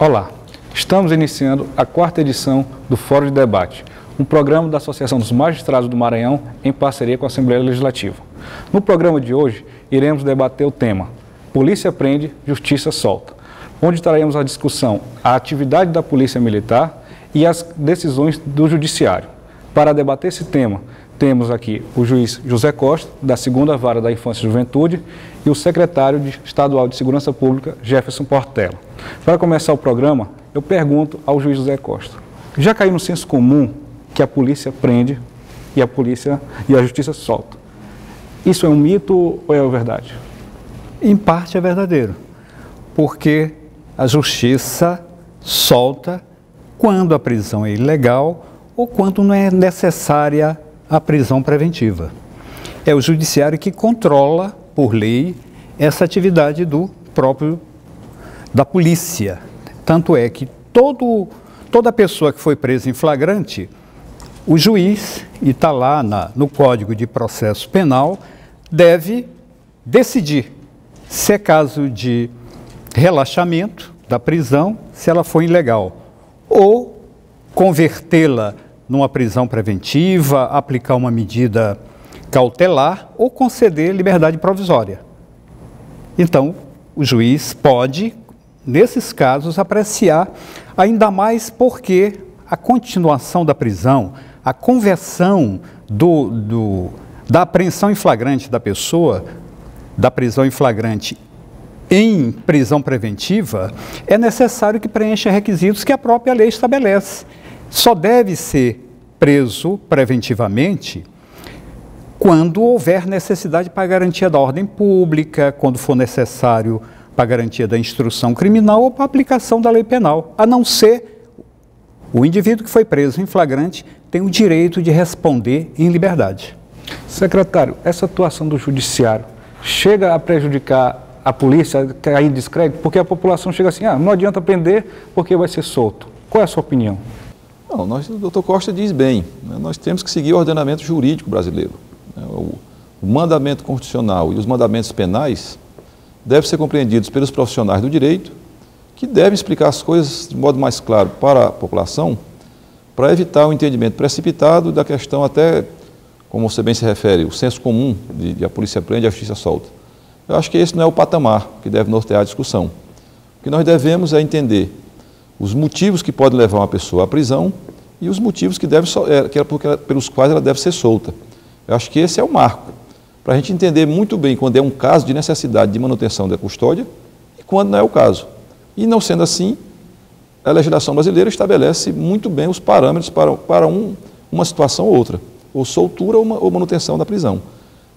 Olá, estamos iniciando a 4ª edição do Fórum de Debate, um programa da Associação dos Magistrados do Maranhão em parceria com a Assembleia Legislativa. No programa de hoje, iremos debater o tema Polícia prende, Justiça solta, onde traremos à discussão a atividade da Polícia Militar e as decisões do Judiciário. Para debater esse tema, temos aqui o juiz José Costa, da 2ª Vara da Infância e Juventude, e o secretário estadual de Segurança Pública, Jefferson Portela. Para começar o programa, eu pergunto ao juiz José Costa: já caiu no senso comum que a polícia prende e a justiça solta? Isso é um mito ou é verdade? Em parte é verdadeiro, porque a justiça solta quando a prisão é ilegal ou quando não é necessária a prisão preventiva. É o judiciário que controla, por lei, essa atividade da polícia. Tanto é que toda pessoa que foi presa em flagrante, o juiz, e está lá no Código de Processo Penal, deve decidir se é caso de relaxamento da prisão, se ela for ilegal, ou convertê-la numa prisão preventiva, aplicar uma medida cautelar ou conceder liberdade provisória. Então, o juiz pode, nesses casos, apreciar, ainda mais porque a continuação da prisão, a conversão da apreensão em flagrante da pessoa, da prisão em flagrante em prisão preventiva, é necessário que preencha requisitos que a própria lei estabelece. Só deve ser preso preventivamente quando houver necessidade para a garantia da ordem pública, quando for necessário para a garantia da instrução criminal ou para a aplicação da lei penal, a não ser o indivíduo que foi preso em flagrante tem o direito de responder em liberdade. Secretário, essa atuação do judiciário chega a prejudicar a polícia, a cair em descrédito, porque a população chega assim: não adianta prender porque vai ser solto. Qual é a sua opinião? Não, o doutor Costa diz bem, nós temos que seguir o ordenamento jurídico brasileiro. O mandamento constitucional e os mandamentos penais devem ser compreendidos pelos profissionais do direito, que devem explicar as coisas de modo mais claro para a população, para evitar o entendimento precipitado da questão, até, como você bem se refere, o senso comum de a polícia prende e a justiça solta. Eu acho que esse não é o patamar que deve nortear a discussão. O que nós devemos é entender os motivos que podem levar uma pessoa à prisão e os motivos pelos quais ela deve ser solta. Eu acho que esse é o marco, para a gente entender muito bem quando é um caso de necessidade de manutenção da custódia e quando não é o caso. E não sendo assim, a legislação brasileira estabelece muito bem os parâmetros para uma situação ou outra, ou soltura ou manutenção da prisão.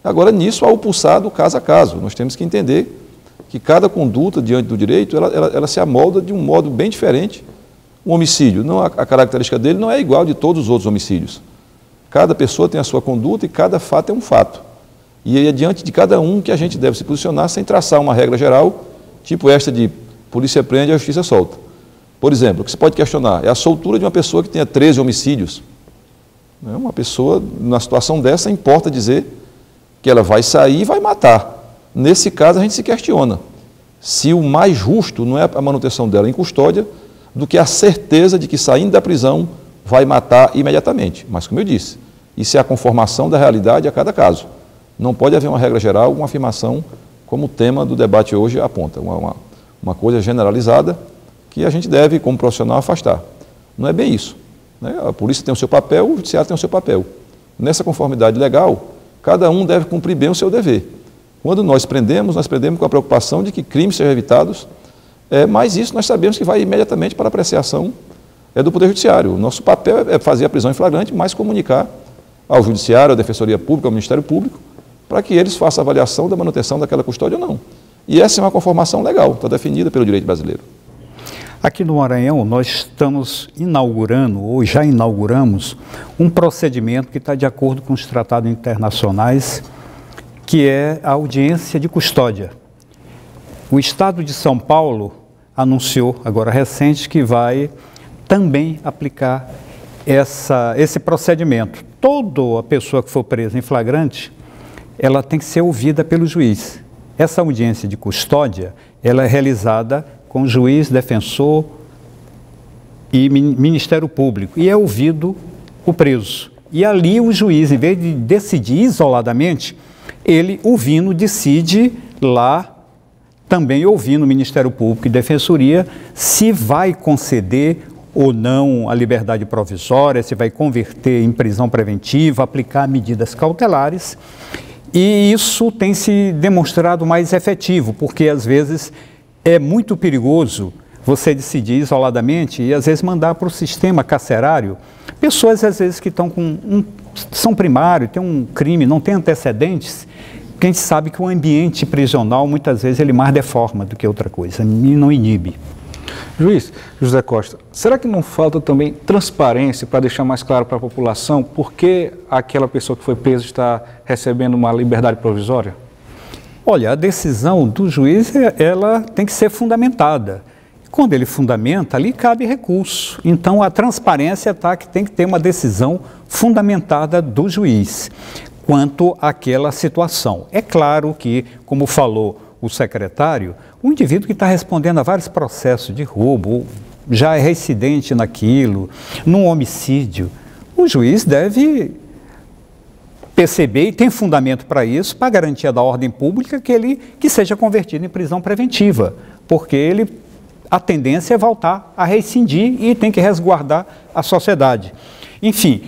Agora, nisso há o pulsado caso a caso. Nós temos que entender que cada conduta diante do direito, ela se amolda de um modo bem diferente. Um homicídio, a característica dele não é igual de todos os outros homicídios. Cada pessoa tem a sua conduta e cada fato é um fato. E é diante de cada um que a gente deve se posicionar sem traçar uma regra geral, tipo esta de polícia prende e a justiça solta. Por exemplo, o que se pode questionar é a soltura de uma pessoa que tenha 13 homicídios. Uma pessoa, na situação dessa, importa dizer que ela vai sair e vai matar. Nesse caso, a gente se questiona se o mais justo não é a manutenção dela em custódia do que a certeza de que, saindo da prisão, vai matar imediatamente. Mas, como eu disse, isso é a conformação da realidade a cada caso. Não pode haver uma regra geral, uma afirmação, como o tema do debate hoje aponta. Uma coisa generalizada que a gente deve, como profissional, afastar. Não é bem isso. A polícia tem o seu papel, o judiciário tem o seu papel. Nessa conformidade legal, cada um deve cumprir bem o seu dever. Quando nós prendemos com a preocupação de que crimes sejam evitados, mas isso nós sabemos que vai imediatamente para a apreciação do Poder Judiciário. O nosso papel é fazer a prisão em flagrante, mas comunicar ao Judiciário, à Defensoria Pública, ao Ministério Público, para que eles façam a avaliação da manutenção daquela custódia ou não. E essa é uma conformação legal, está definida pelo direito brasileiro. Aqui no Maranhão, nós estamos inaugurando, ou já inauguramos, um procedimento que está de acordo com os tratados internacionais, que é a audiência de custódia. O Estado de São Paulo anunciou, agora recente, que vai também aplicar esse procedimento. Toda a pessoa que for presa em flagrante, ela tem que ser ouvida pelo juiz. Essa audiência de custódia, ela é realizada com o juiz defensor e Ministério Público, e é ouvido o preso. E ali o juiz, em vez de decidir isoladamente, ele, ouvindo, decide lá, também ouvindo o Ministério Público e Defensoria, se vai conceder ou não a liberdade provisória, se vai converter em prisão preventiva, aplicar medidas cautelares. E isso tem se demonstrado mais efetivo, porque às vezes é muito perigoso você decidir isoladamente e às vezes mandar para o sistema carcerário pessoas às vezes que estão com são primário, tem um crime, não tem antecedentes, porque a gente sabe que o ambiente prisional muitas vezes ele mais deforma do que outra coisa e não inibe. Juiz José Costa, será que não falta também transparência para deixar mais claro para a população por que aquela pessoa que foi presa está recebendo uma liberdade provisória? Olha, a decisão do juiz, ela tem que ser fundamentada. Quando ele fundamenta, ali cabe recurso. Então, a transparência está que tem que ter uma decisão fundamentada do juiz quanto àquela situação. É claro que, como falou o secretário, o indivíduo que está respondendo a vários processos de roubo, já é reincidente naquilo, num homicídio, o juiz deve perceber, e tem fundamento para isso, para garantia da ordem pública, que seja convertido em prisão preventiva, porque a tendência é voltar a rescindir e tem que resguardar a sociedade. Enfim,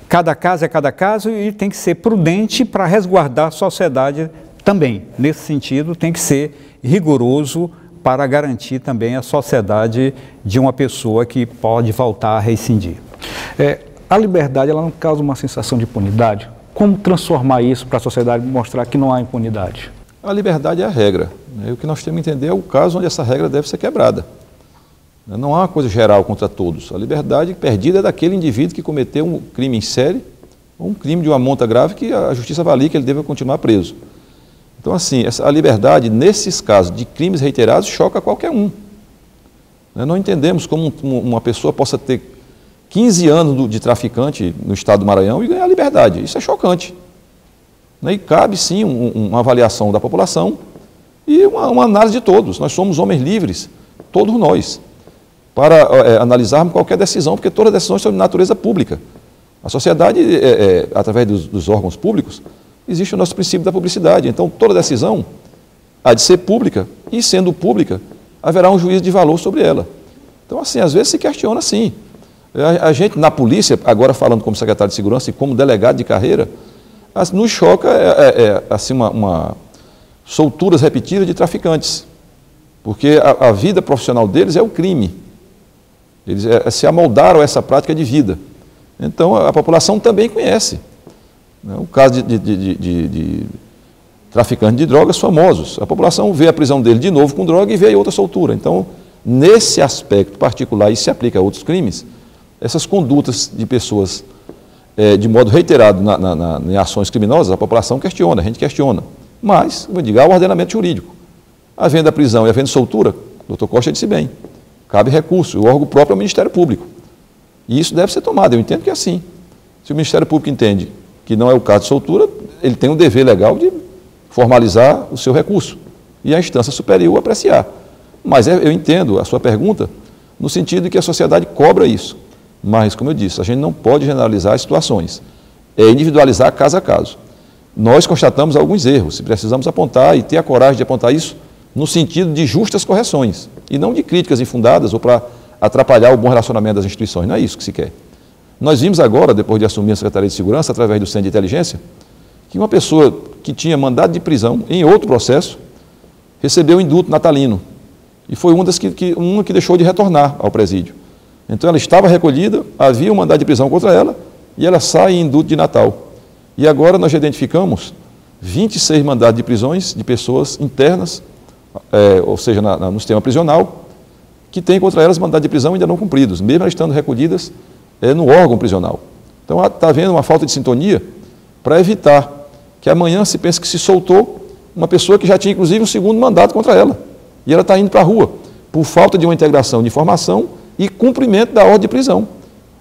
cada caso é cada caso e tem que ser prudente para resguardar a sociedade também. Nesse sentido, tem que ser rigoroso para garantir também a sociedade de uma pessoa que pode voltar a rescindir. A liberdade, ela não causa uma sensação de impunidade? Como transformar isso para a sociedade mostrar que não há impunidade? A liberdade é a regra. O que nós temos que entender é o caso onde essa regra deve ser quebrada. Não há uma coisa geral contra todos. A liberdade perdida é daquele indivíduo que cometeu um crime em série ou um crime de uma monta grave que a justiça avalia que ele deve continuar preso. Então, assim, a liberdade, nesses casos de crimes reiterados, choca qualquer um. Não entendemos como uma pessoa possa ter 15 anos de traficante no estado do Maranhão e ganhar liberdade. Isso é chocante. E cabe, sim, uma avaliação da população e uma análise de todos. Nós somos homens livres, todos nós, para analisarmos qualquer decisão, porque todas as decisões são de natureza pública. A sociedade, através dos órgãos públicos, existe o nosso princípio da publicidade. Então, toda decisão há de ser pública e, sendo pública, haverá um juízo de valor sobre ela. Então, assim, às vezes se questiona, sim. A gente, na polícia, agora falando como secretário de Segurança e como delegado de carreira, nos choca assim, solturas repetidas de traficantes, porque a vida profissional deles é o crime. Eles se amoldaram a essa prática de vida. Então, a população também conhece. O caso de traficantes de drogas famosos. A população vê a prisão dele de novo com droga e vê outra soltura. Então, nesse aspecto particular, e se aplica a outros crimes, essas condutas de pessoas de modo reiterado em ações criminosas, a população questiona, a gente questiona. Mas, como eu digo, há o ordenamento jurídico. Havendo a prisão e havendo soltura, o doutor Costa disse bem, cabe recurso, o órgão próprio é o Ministério Público. E isso deve ser tomado, eu entendo que é assim. Se o Ministério Público entende que não é o caso de soltura, ele tem o dever legal de formalizar o seu recurso e a instância superior apreciar. Mas eu entendo a sua pergunta no sentido de que a sociedade cobra isso. Mas, como eu disse, a gente não pode generalizar as situações. É individualizar caso a caso. Nós constatamos alguns erros, se precisamos apontar e ter a coragem de apontar isso no sentido de justas correções e não de críticas infundadas ou para atrapalhar o bom relacionamento das instituições. Não é isso que se quer. Nós vimos agora, depois de assumir a Secretaria de Segurança, através do Centro de Inteligência, que uma pessoa que tinha mandado de prisão em outro processo recebeu o indulto natalino. E foi uma que deixou de retornar ao presídio. Então ela estava recolhida, havia um mandado de prisão contra ela e ela sai em indulto de Natal. E agora nós já identificamos 26 mandados de prisões de pessoas internas, ou seja, no sistema prisional, que têm contra elas mandados de prisão ainda não cumpridos, mesmo elas estando recolhidas no órgão prisional. Então está havendo uma falta de sintonia para evitar que amanhã se pense que se soltou uma pessoa que já tinha inclusive um segundo mandato contra ela. E ela está indo para a rua, por falta de uma integração de informação e cumprimento da ordem de prisão.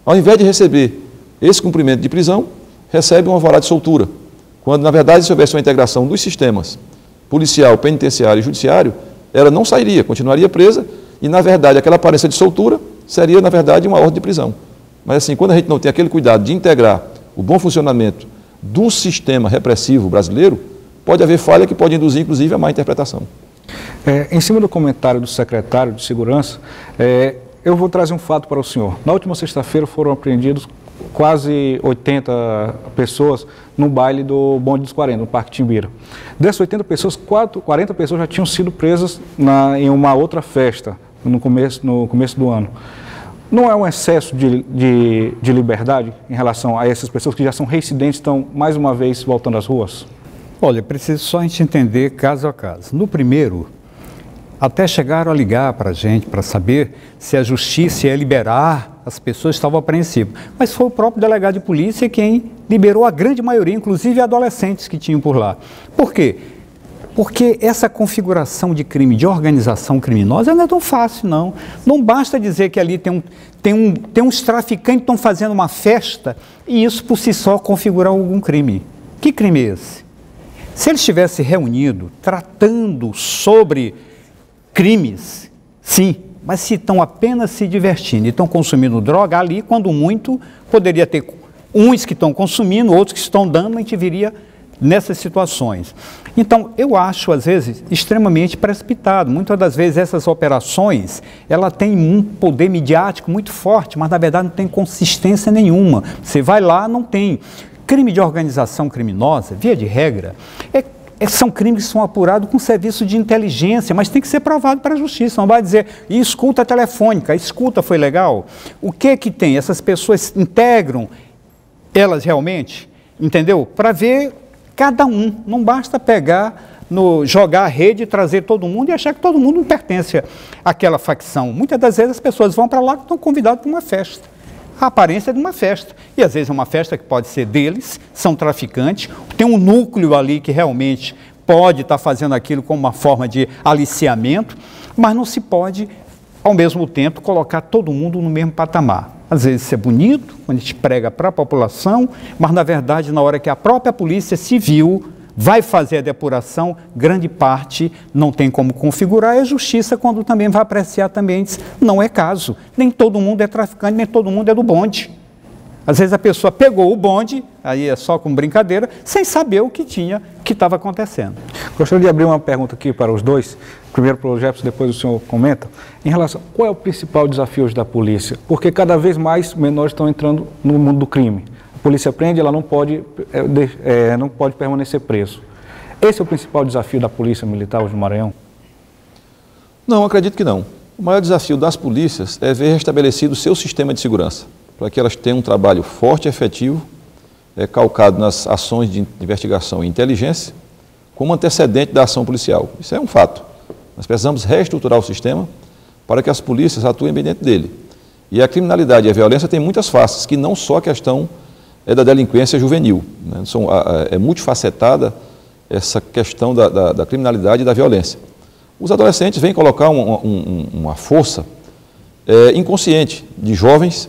Ao invés de receber esse cumprimento de prisão, recebe um alvará de soltura. Quando, na verdade, se houvesse uma integração dos sistemas policial, penitenciário e judiciário, ela não sairia, continuaria presa e, na verdade, aquela aparência de soltura seria, na verdade, uma ordem de prisão. Mas, assim, quando a gente não tem aquele cuidado de integrar o bom funcionamento do sistema repressivo brasileiro, pode haver falha que pode induzir, inclusive, a má interpretação. Em cima do comentário do secretário de Segurança, eu vou trazer um fato para o senhor. Na última sexta-feira foram apreendidos quase 80 pessoas no baile do Bonde dos 40, no Parque Timbira. Dessas 80 pessoas, 40 pessoas já tinham sido presas em uma outra festa no começo do ano. Não é um excesso de liberdade em relação a essas pessoas que já são reincidentes, estão mais uma vez voltando às ruas? Olha, preciso só a gente entender caso a caso. No primeiro, até chegaram a ligar para a gente para saber se a justiça ia liberar, as pessoas estavam apreensivas. Mas foi o próprio delegado de polícia quem liberou a grande maioria, inclusive adolescentes que tinham por lá. Por quê? Porque essa configuração de crime, de organização criminosa, não é tão fácil, não. Não basta dizer que ali tem uns traficantes que estão fazendo uma festa e isso por si só configurar algum crime. Que crime é esse? Se eles estivessem reunidos, tratando sobre crimes, sim, mas se estão apenas se divertindo e estão consumindo droga, ali, quando muito, poderia ter uns que estão consumindo, outros que estão dando, a gente viria nessas situações. Então, eu acho, às vezes, extremamente precipitado. Muitas das vezes, essas operações, ela tem um poder midiático muito forte, mas, na verdade, não tem consistência nenhuma. Você vai lá, não tem. Crime de organização criminosa, via de regra, são crimes que são apurados com serviço de inteligência, mas tem que ser provado para a justiça. Não vai dizer, e escuta telefônica, a escuta foi legal. O que tem? Essas pessoas integram elas realmente, entendeu? Para ver cada um. Não basta pegar, jogar a rede, trazer todo mundo e achar que todo mundo não pertence àquela facção. Muitas das vezes as pessoas vão para lá e estão convidadas para uma festa. A aparência de uma festa. E às vezes é uma festa que pode ser deles, são traficantes, tem um núcleo ali que realmente pode estar fazendo aquilo como uma forma de aliciamento, mas não se pode, ao mesmo tempo, colocar todo mundo no mesmo patamar. Às vezes isso é bonito, quando a gente prega para a população, mas na verdade, na hora que a própria polícia civil vai fazer a depuração, grande parte não tem como configurar, e a justiça, quando também vai apreciar, também diz, não é caso, nem todo mundo é traficante, nem todo mundo é do bonde. Às vezes a pessoa pegou o bonde, aí é só com brincadeira, sem saber o que estava acontecendo. Gostaria de abrir uma pergunta aqui para os dois, primeiro para o Jefferson, depois o senhor comenta, em relação, qual é o principal desafio hoje da polícia? Porque cada vez mais menores estão entrando no mundo do crime. A polícia prende, ela não pode permanecer preso. Esse é o principal desafio da polícia militar hoje no Maranhão? Não, acredito que não. O maior desafio das polícias é ver restabelecido o seu sistema de segurança, para que elas tenham um trabalho forte e efetivo, calcado nas ações de investigação e inteligência, como antecedente da ação policial. Isso é um fato. Nós precisamos reestruturar o sistema para que as polícias atuem bem dentro dele. E a criminalidade e a violência têm muitas faces, que não só a questão da delinquência juvenil. Né? É multifacetada essa questão da criminalidade e da violência. Os adolescentes vêm colocar uma força inconsciente de jovens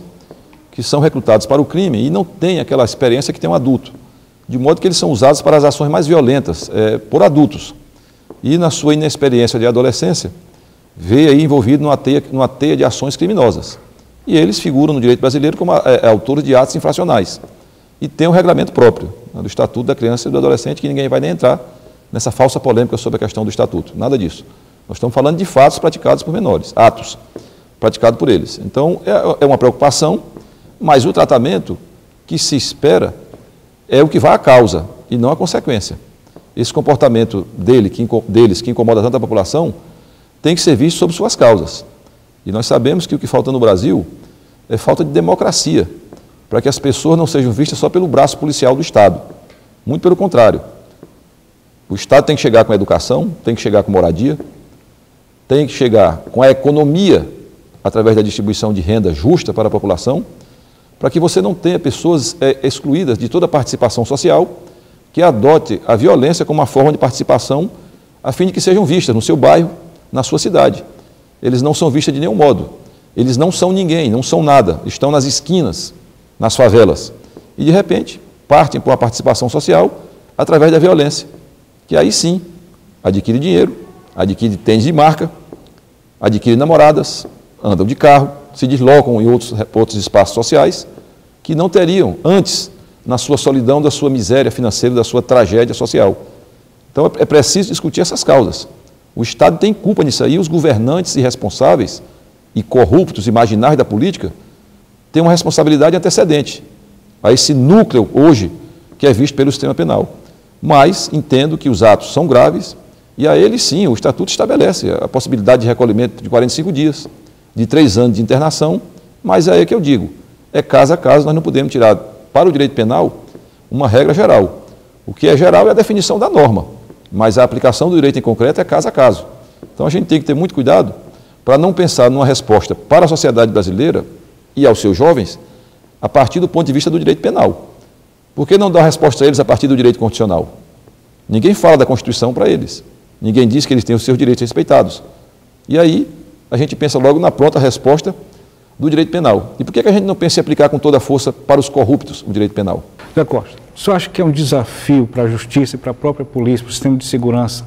que são recrutados para o crime e não têm aquela experiência que tem um adulto, de modo que eles são usados para as ações mais violentas por adultos. E na sua inexperiência de adolescência, vê aí envolvido numa teia de ações criminosas. E eles figuram no direito brasileiro como autores de atos infracionais. E tem um regulamento próprio, né, do Estatuto da Criança e do Adolescente, que ninguém vai nem entrar nessa falsa polêmica sobre a questão do Estatuto. Nada disso. Nós estamos falando de fatos praticados por menores, atos praticados por eles. Então, é uma preocupação, mas o tratamento que se espera é o que vai à causa e não à consequência. Esse comportamento deles, que incomoda tanto a população, tem que ser visto sob suas causas. E nós sabemos que o que falta no Brasil é falta de democracia, para que as pessoas não sejam vistas só pelo braço policial do Estado. Muito pelo contrário. O Estado tem que chegar com a educação, tem que chegar com moradia, tem que chegar com a economia, através da distribuição de renda justa para a população, para que você não tenha pessoas excluídas de toda a participação social, que adote a violência como uma forma de participação, a fim de que sejam vistas no seu bairro, na sua cidade. Eles não são vistos de nenhum modo. Eles não são ninguém, não são nada. Estão nas esquinas, nas favelas. E, de repente, partem para uma participação social através da violência, que aí sim adquire dinheiro, adquire tênis de marca, adquire namoradas, andam de carro, se deslocam em outros espaços sociais que não teriam antes na sua solidão, da sua miséria financeira, da sua tragédia social. Então é preciso discutir essas causas. O Estado tem culpa nisso aí, os governantes irresponsáveis e corruptos e marginais da política têm uma responsabilidade antecedente a esse núcleo hoje que é visto pelo sistema penal. Mas entendo que os atos são graves e a eles sim, o Estatuto estabelece a possibilidade de recolhimento de 45 dias, de 3 anos de internação, mas é aí que eu digo, é caso a caso, nós não podemos tirar para o direito penal uma regra geral. O que é geral é a definição da norma, mas a aplicação do direito em concreto é caso a caso. Então a gente tem que ter muito cuidado para não pensar numa resposta para a sociedade brasileira e aos seus jovens a partir do ponto de vista do direito penal. Por que não dar resposta a eles a partir do direito constitucional? Ninguém fala da Constituição para eles. Ninguém diz que eles têm os seus direitos respeitados. E aí a gente pensa logo na pronta resposta do direito penal. E por que a gente não pensa em aplicar com toda a força para os corruptos o direito penal? Zé Costa, o senhor acha que é um desafio para a justiça e para a própria polícia, para o sistema de segurança,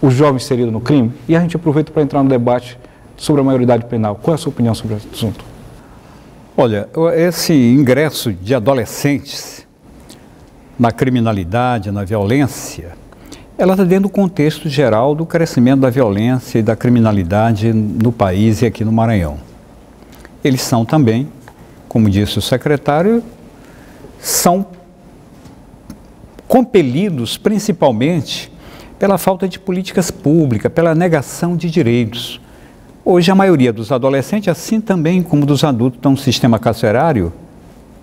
os jovens inseridos no crime? E a gente aproveita para entrar no debate sobre a maioridade penal. Qual é a sua opinião sobre esse assunto? Olha, esse ingresso de adolescentes na criminalidade, na violência, ela está dentro do contexto geral do crescimento da violência e da criminalidade no país e aqui no Maranhão. Eles são também, como disse o secretário, são compelidos principalmente pela falta de políticas públicas, pela negação de direitos. Hoje a maioria dos adolescentes, assim também como dos adultos que estão no sistema carcerário,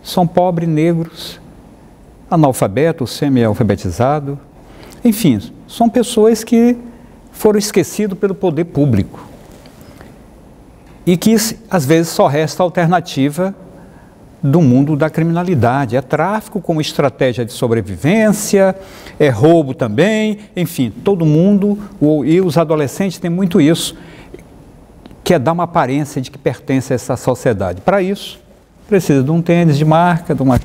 são pobres, negros, analfabetos, semi-alfabetizados, enfim, são pessoas que foram esquecidas pelo poder público e que às vezes só resta a alternativa do mundo da criminalidade. É tráfico como estratégia de sobrevivência, é roubo também, enfim, todo mundo, e os adolescentes têm muito isso, quer dar uma aparência de que pertence a essa sociedade. Para isso, precisa de um tênis de marca, de uma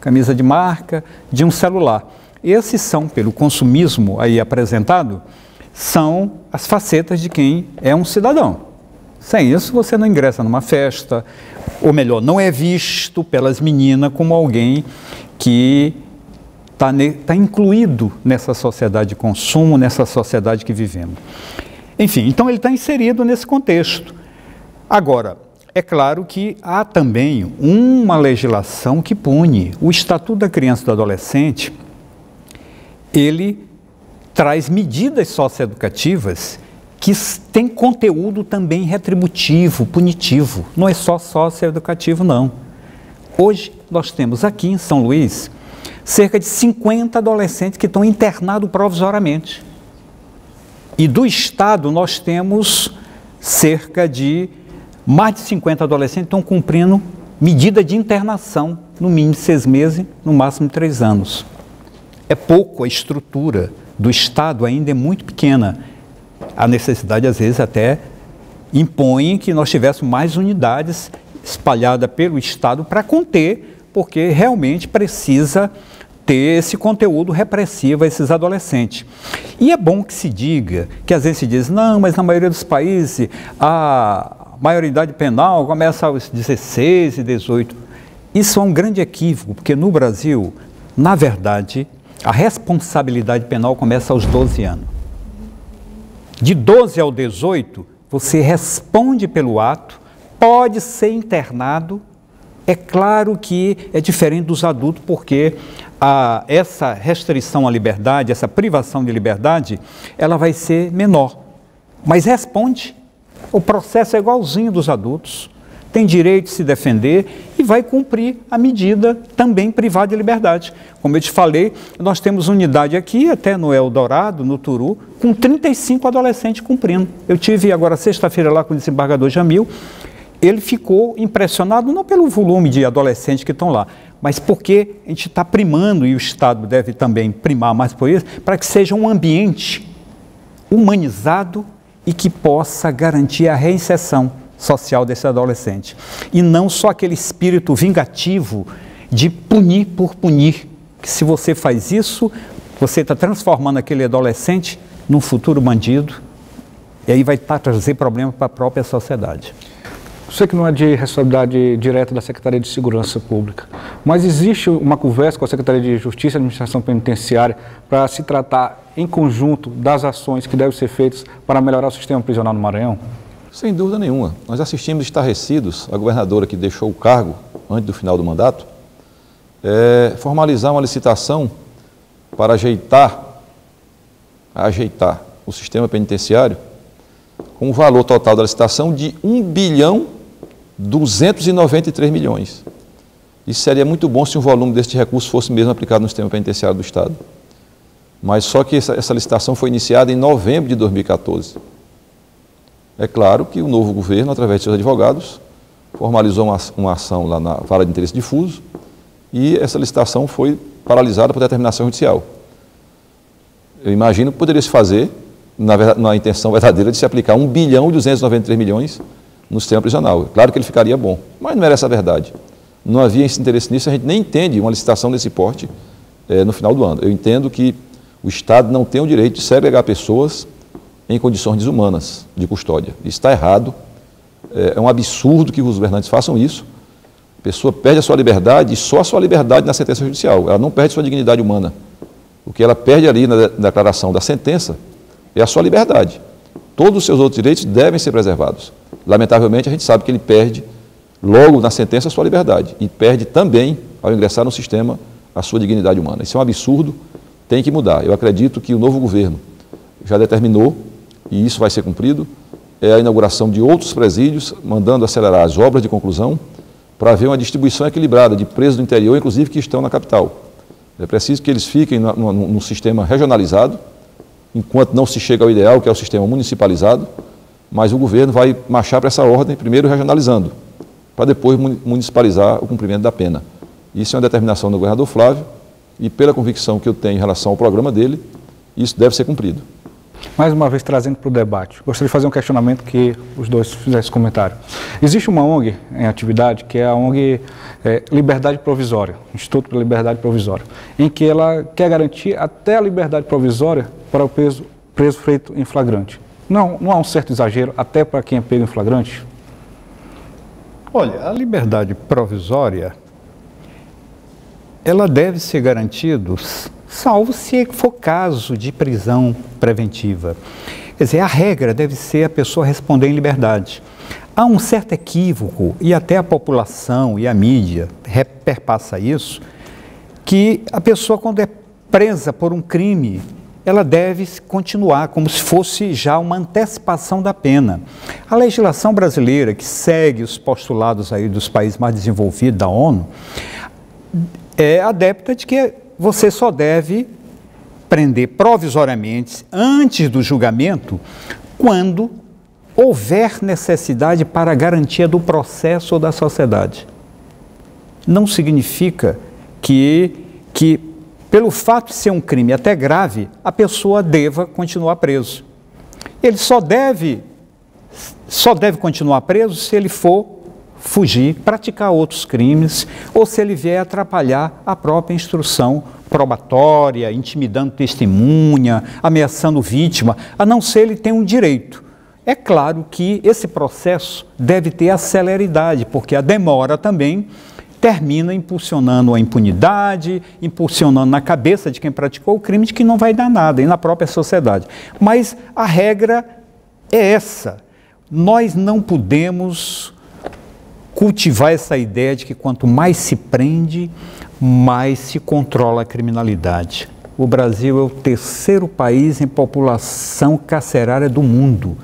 camisa de marca, de um celular. Esses são, pelo consumismo aí apresentado, são as facetas de quem é um cidadão. Sem isso, você não ingressa numa festa, ou melhor, não é visto pelas meninas como alguém que está incluído nessa sociedade de consumo, nessa sociedade que vivemos. Enfim, então ele está inserido nesse contexto. Agora, é claro que há também uma legislação que pune. O Estatuto da Criança e do Adolescente, ele traz medidas socioeducativas que têm conteúdo também retributivo, punitivo. Não é só socioeducativo, não. Hoje, nós temos aqui em São Luís, cerca de 50 adolescentes que estão internados provisoriamente. E do Estado, nós temos cerca de mais de 50 adolescentes que estão cumprindo medida de internação, no mínimo 6 meses, no máximo 3 anos. É pouco, a estrutura do Estado ainda é muito pequena. A necessidade, às vezes, até impõe que nós tivéssemos mais unidades espalhadas pelo Estado para conter, porque realmente precisa ter esse conteúdo repressivo a esses adolescentes. E é bom que se diga, que às vezes se diz, não, mas na maioria dos países a maioridade penal começa aos 16 e 18. Isso é um grande equívoco, porque no Brasil, na verdade, a responsabilidade penal começa aos 12 anos. De 12 ao 18, você responde pelo ato, pode ser internado. É claro que é diferente dos adultos, porque essa restrição à liberdade, essa privação de liberdade, ela vai ser menor. Mas responde. O processo é igualzinho dos adultos, tem direito de se defender e vai cumprir a medida também privada de liberdade. Como eu te falei, nós temos unidade aqui, até no Eldorado, no Turu, com 35 adolescentes cumprindo. Eu tive agora sexta-feira lá com o desembargador Jamil, ele ficou impressionado não pelo volume de adolescentes que estão lá, mas porque a gente está primando, e o Estado deve também primar mais por isso, para que seja um ambiente humanizado e que possa garantir a reinserção social desse adolescente. E não só aquele espírito vingativo de punir por punir, que se você faz isso, você está transformando aquele adolescente num futuro bandido, e aí vai trazer problema para a própria sociedade. sei que não é de responsabilidade direta da Secretaria de Segurança Pública, mas existe uma conversa com a Secretaria de Justiça e Administração Penitenciária para se tratar em conjunto das ações que devem ser feitas para melhorar o sistema prisional no Maranhão? Sem dúvida nenhuma. Nós assistimos estarrecidos a governadora que deixou o cargo antes do final do mandato formalizar uma licitação para ajeitar o sistema penitenciário com o valor total da licitação de 1.293 bilhões. Isso seria muito bom se um volume deste recurso fosse mesmo aplicado no sistema penitenciário do Estado. Mas só que essa licitação foi iniciada em novembro de 2014. É claro que o novo governo, através de seus advogados, formalizou uma ação lá na Vara de Interesse Difuso e essa licitação foi paralisada por determinação judicial. Eu imagino que poderia se fazer, na intenção verdadeira de se aplicar 1.293 bilhões no sistema prisional. Claro que ele ficaria bom, mas não era essa a verdade. Não havia esse interesse nisso, a gente nem entende uma licitação desse porte no final do ano. Eu entendo que o Estado não tem o direito de segregar pessoas em condições desumanas de custódia. Isso está errado, é um absurdo que os governantes façam isso. A pessoa perde a sua liberdade e só a sua liberdade na sentença judicial, ela não perde sua dignidade humana. O que ela perde ali na declaração da sentença é a sua liberdade. Todos os seus outros direitos devem ser preservados. Lamentavelmente, a gente sabe que ele perde logo na sentença a sua liberdade e perde também, ao ingressar no sistema, a sua dignidade humana. Isso é um absurdo, tem que mudar. Eu acredito que o novo governo já determinou, e isso vai ser cumprido, a inauguração de outros presídios, mandando acelerar as obras de conclusão, para haver uma distribuição equilibrada de presos do interior, inclusive que estão na capital. É preciso que eles fiquem num sistema regionalizado, enquanto não se chega ao ideal, que é o sistema municipalizado, mas o governo vai marchar para essa ordem, primeiro regionalizando, para depois municipalizar o cumprimento da pena. Isso é uma determinação do governador Flávio, e pela convicção que eu tenho em relação ao programa dele, isso deve ser cumprido. Mais uma vez, trazendo para o debate, gostaria de fazer um questionamento que os dois fizessem comentário. Existe uma ONG em atividade, que é a ONG Liberdade Provisória, Instituto para a Liberdade Provisória, em que ela quer garantir até a liberdade provisória para o preso feito em flagrante. Não há um certo exagero até para quem é pego em flagrante? Olha, a liberdade provisória, ela deve ser garantida, salvo se for caso de prisão preventiva. Quer dizer, a regra deve ser a pessoa responder em liberdade. Há um certo equívoco, e até a população e a mídia perpassa isso, que a pessoa, quando é presa por um crime, ela deve continuar como se fosse já uma antecipação da pena. A legislação brasileira, que segue os postulados aí dos países mais desenvolvidos da ONU, é adepta de que você só deve prender provisoriamente, antes do julgamento, quando houver necessidade para a garantia do processo ou da sociedade. Não significa que pelo fato de ser um crime até grave, a pessoa deva continuar preso. Ele só deve continuar preso se ele for fugir, praticar outros crimes, ou se ele vier atrapalhar a própria instrução probatória, intimidando testemunha, ameaçando vítima, a não ser ele tem um direito. É claro que esse processo deve ter a celeridade, porque a demora também termina impulsionando a impunidade, impulsionando na cabeça de quem praticou o crime de que não vai dar nada, e na própria sociedade. Mas a regra é essa. Nós não podemos cultivar essa ideia de que quanto mais se prende, mais se controla a criminalidade. O Brasil é o terceiro país em população carcerária do mundo.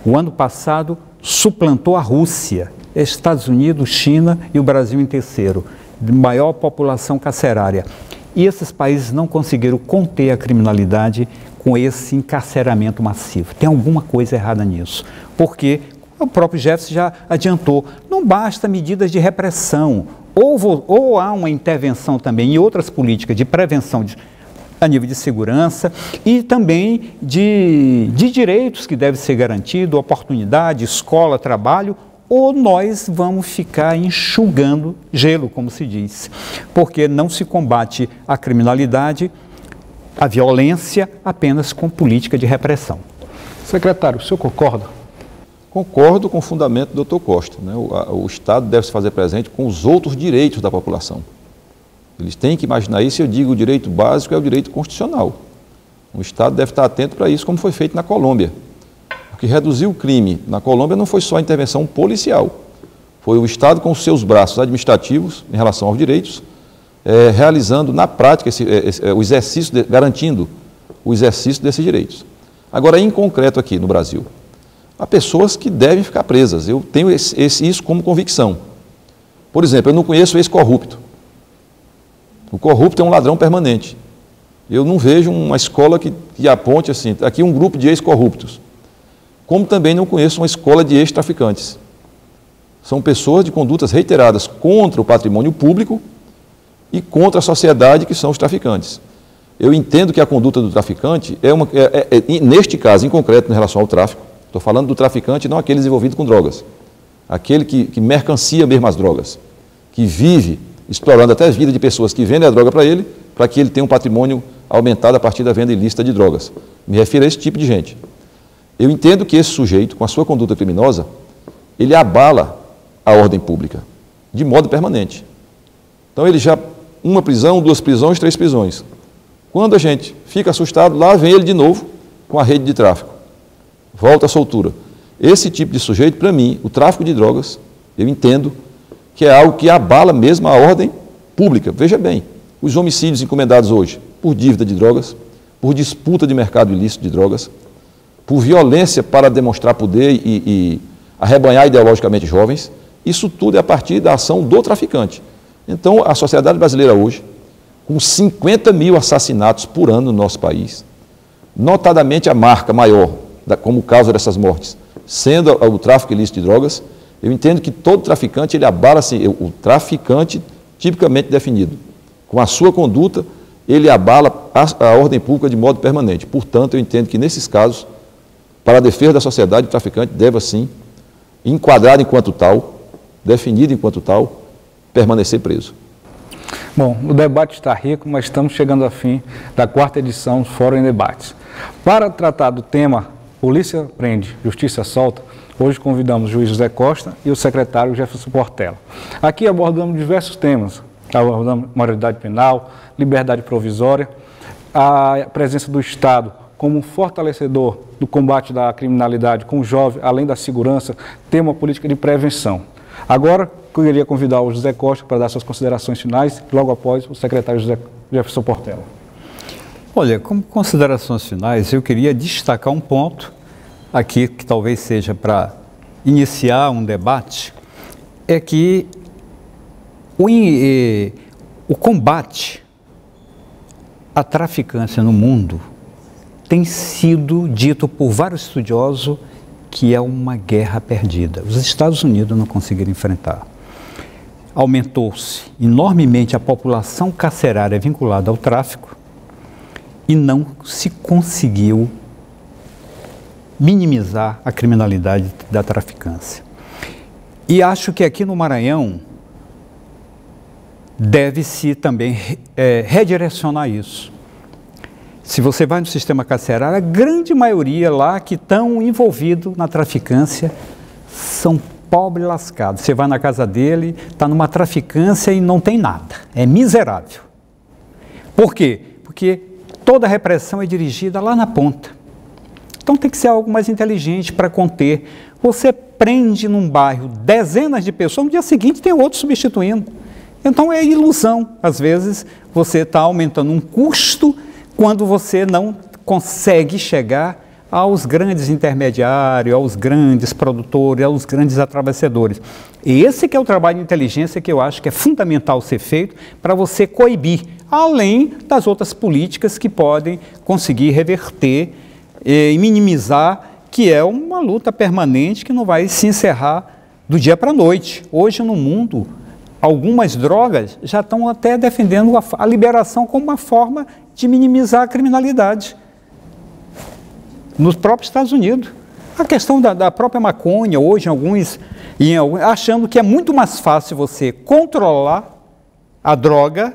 O ano passado suplantou a Rússia, Estados Unidos, China e o Brasil em terceiro, de maior população carcerária. E esses países não conseguiram conter a criminalidade com esse encarceramento massivo. Tem alguma coisa errada nisso, porque o próprio Jefferson já adiantou, não basta medidas de repressão, ou há uma intervenção também em outras políticas de prevenção a nível de segurança e também de direitos que devem ser garantidos, oportunidade, escola, trabalho, ou nós vamos ficar enxugando gelo, como se diz, porque não se combate a criminalidade, a violência, apenas com política de repressão. Secretário, o senhor concorda? Concordo com o fundamento do Dr. Costa, né? O Estado deve se fazer presente com os outros direitos da população. Eles têm que imaginar isso, eu digo, o direito básico é o direito constitucional. O Estado deve estar atento para isso, como foi feito na Colômbia. O que reduziu o crime na Colômbia não foi só a intervenção policial, foi o Estado com os seus braços administrativos em relação aos direitos, realizando na prática o exercício, garantindo o exercício desses direitos. Agora, em concreto aqui no Brasil, há pessoas que devem ficar presas, eu tenho isso como convicção. Por exemplo, eu não conheço ex-corrupto. O corrupto é um ladrão permanente. Eu não vejo uma escola que aponte assim, aqui um grupo de ex-corruptos. Como também não conheço uma escola de ex-traficantes. São pessoas de condutas reiteradas contra o patrimônio público e contra a sociedade, que são os traficantes. Eu entendo que a conduta do traficante neste caso, em concreto, em relação ao tráfico, estou falando do traficante, não aquele envolvido com drogas, aquele que mercancia mesmo as drogas, que vive explorando até a vida de pessoas que vendem a droga para ele, para que ele tenha um patrimônio aumentado a partir da venda ilícita de drogas. Me refiro a esse tipo de gente. Eu entendo que esse sujeito, com a sua conduta criminosa, ele abala a ordem pública, de modo permanente. Então ele já, uma prisão, 2 prisões, 3 prisões. Quando a gente fica assustado, lá vem ele de novo com a rede de tráfico. Volta à soltura. Esse tipo de sujeito, para mim, o tráfico de drogas, eu entendo que é algo que abala mesmo a ordem pública. Veja bem, os homicídios encomendados hoje por dívida de drogas, por disputa de mercado ilícito de drogas, por violência para demonstrar poder e arrebanhar ideologicamente jovens, isso tudo é a partir da ação do traficante. Então, a sociedade brasileira hoje, com 50 mil assassinatos por ano no nosso país, notadamente a marca maior, como causa dessas mortes, sendo o tráfico ilícito de drogas, eu entendo que todo traficante, ele abala assim, o traficante tipicamente definido. Com a sua conduta, ele abala a ordem pública de modo permanente. Portanto, eu entendo que nesses casos, para a defesa da sociedade, o traficante deve, assim, enquadrado enquanto tal, definido enquanto tal, permanecer preso. Bom, o debate está rico, mas estamos chegando ao fim da 4ª edição do Fórum em Debates. Para tratar do tema Polícia Prende, Justiça Solta, hoje convidamos o juiz José Costa e o secretário Jefferson Portela. Aqui abordamos diversos temas, abordamos maioridade penal, liberdade provisória, a presença do Estado como fortalecedor do combate da criminalidade com o jovem, além da segurança, ter uma política de prevenção. Agora, eu queria convidar o José Costa para dar suas considerações finais, logo após o secretário Jefferson Portela. Olha, como considerações finais, eu queria destacar um ponto aqui, que talvez seja para iniciar um debate, é que o combate à traficância no mundo tem sido dito por vários estudiosos que é uma guerra perdida. Os Estados Unidos não conseguiram enfrentar. Aumentou-se enormemente a população carcerária vinculada ao tráfico e não se conseguiu minimizar a criminalidade da traficância. E acho que aqui no Maranhão deve-se também redirecionar isso. Se você vai no sistema carcerário, a grande maioria lá que estão envolvidos na traficância são pobres lascados. Você vai na casa dele, está numa traficância e não tem nada. É miserável. Por quê? Porque toda a repressão é dirigida lá na ponta. Então tem que ser algo mais inteligente para conter. Você prende num bairro dezenas de pessoas, no dia seguinte tem outro substituindo. Então é ilusão. Às vezes você está aumentando um custo quando você não consegue chegar aos grandes intermediários, aos grandes produtores, aos grandes atravessadores. E esse que é o trabalho de inteligência que eu acho que é fundamental ser feito para você coibir, além das outras políticas que podem conseguir reverter e minimizar, que é uma luta permanente que não vai se encerrar do dia para a noite. Hoje no mundo, algumas drogas já estão até defendendo a liberação como uma forma de minimizar a criminalidade. Nos próprios Estados Unidos. A questão da própria maconha, hoje, achando que é muito mais fácil você controlar a droga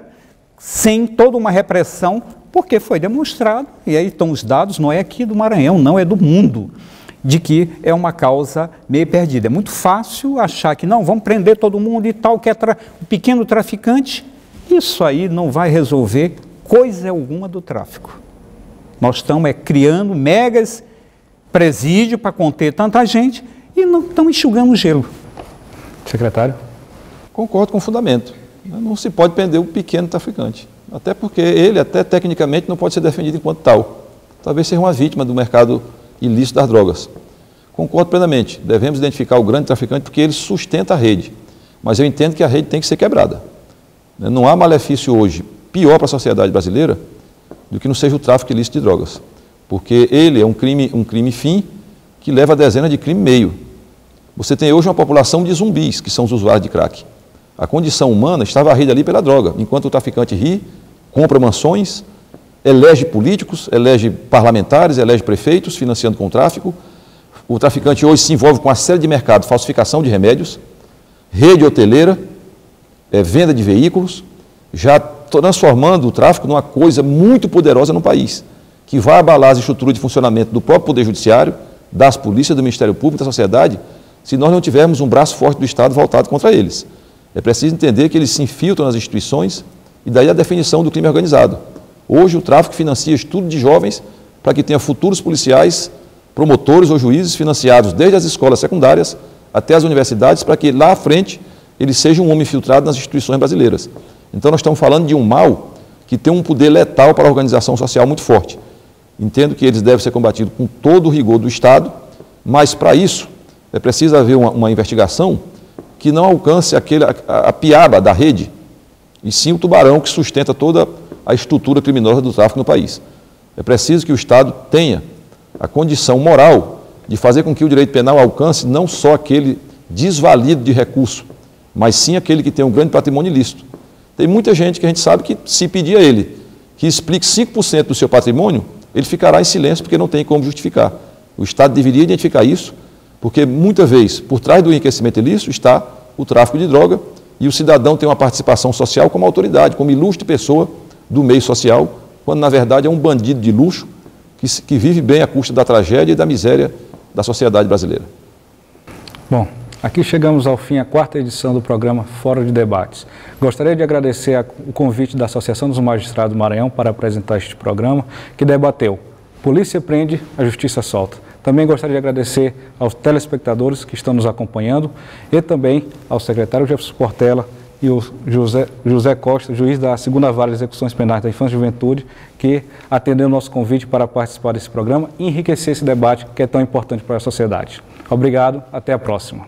sem toda uma repressão, porque foi demonstrado, e aí estão os dados, não é aqui do Maranhão, não é do mundo. de que é uma causa meio perdida. É muito fácil achar que não, vamos prender todo mundo e tal, que é um pequeno traficante. Isso aí não vai resolver coisa alguma do tráfico. Nós estamos criando megas presídios para conter tanta gente e não estamos enxugando o gelo. Secretário? Concordo com o fundamento. Não se pode prender um pequeno traficante. Até porque ele, até tecnicamente, não pode ser defendido enquanto tal. Talvez seja uma vítima do mercado ilícito das drogas. Concordo plenamente. Devemos identificar o grande traficante porque ele sustenta a rede. Mas eu entendo que a rede tem que ser quebrada. Não há malefício hoje pior para a sociedade brasileira do que não seja o tráfico ilícito de drogas. Porque ele é um crime fim que leva a dezenas de crime meio. Você tem hoje uma população de zumbis, que são os usuários de crack. A condição humana está varrida ali pela droga, enquanto o traficante ri, compra mansões, elege políticos, elege parlamentares, elege prefeitos, financiando com o tráfico. O traficante hoje se envolve com uma série de mercados, falsificação de remédios, rede hoteleira, venda de veículos, já transformando o tráfico numa coisa muito poderosa no país, que vai abalar as estruturas de funcionamento do próprio Poder Judiciário, das polícias, do Ministério Público, da sociedade, se nós não tivermos um braço forte do Estado voltado contra eles. É preciso entender que eles se infiltram nas instituições e daí a definição do crime organizado. Hoje o tráfico financia estudo de jovens para que tenha futuros policiais, promotores ou juízes financiados desde as escolas secundárias até as universidades para que lá à frente ele seja um homem infiltrado nas instituições brasileiras. Então nós estamos falando de um mal que tem um poder letal para a organização social muito forte. Entendo que eles devem ser combatidos com todo o rigor do Estado, mas para isso é preciso haver uma investigação que não alcance a piaba da rede, e sim o tubarão que sustenta toda a estrutura criminosa do tráfico no país. É preciso que o Estado tenha a condição moral de fazer com que o direito penal alcance não só aquele desvalido de recurso, mas sim aquele que tem um grande patrimônio ilícito. Tem muita gente que a gente sabe que, se pedir a ele que explique 5% do seu patrimônio, ele ficará em silêncio porque não tem como justificar. O Estado deveria identificar isso, porque muitas vezes, por trás do enriquecimento ilícito, está o tráfico de droga e o cidadão tem uma participação social como autoridade, como ilustre pessoa do meio social, quando na verdade é um bandido de luxo que vive bem à custa da tragédia e da miséria da sociedade brasileira. Bom, aqui chegamos ao fim, a 4ª edição do programa Fórum de Debates. Gostaria de agradecer o convite da Associação dos Magistrados do Maranhão para apresentar este programa, que debateu Polícia prende, a Justiça solta. Também gostaria de agradecer aos telespectadores que estão nos acompanhando e também ao secretário Jefferson Portela e o José Costa, juiz da 2ª Vara de Execuções Penais da Infância e Juventude, que atendeu o nosso convite para participar desse programa e enriquecer esse debate que é tão importante para a sociedade. Obrigado, até a próxima.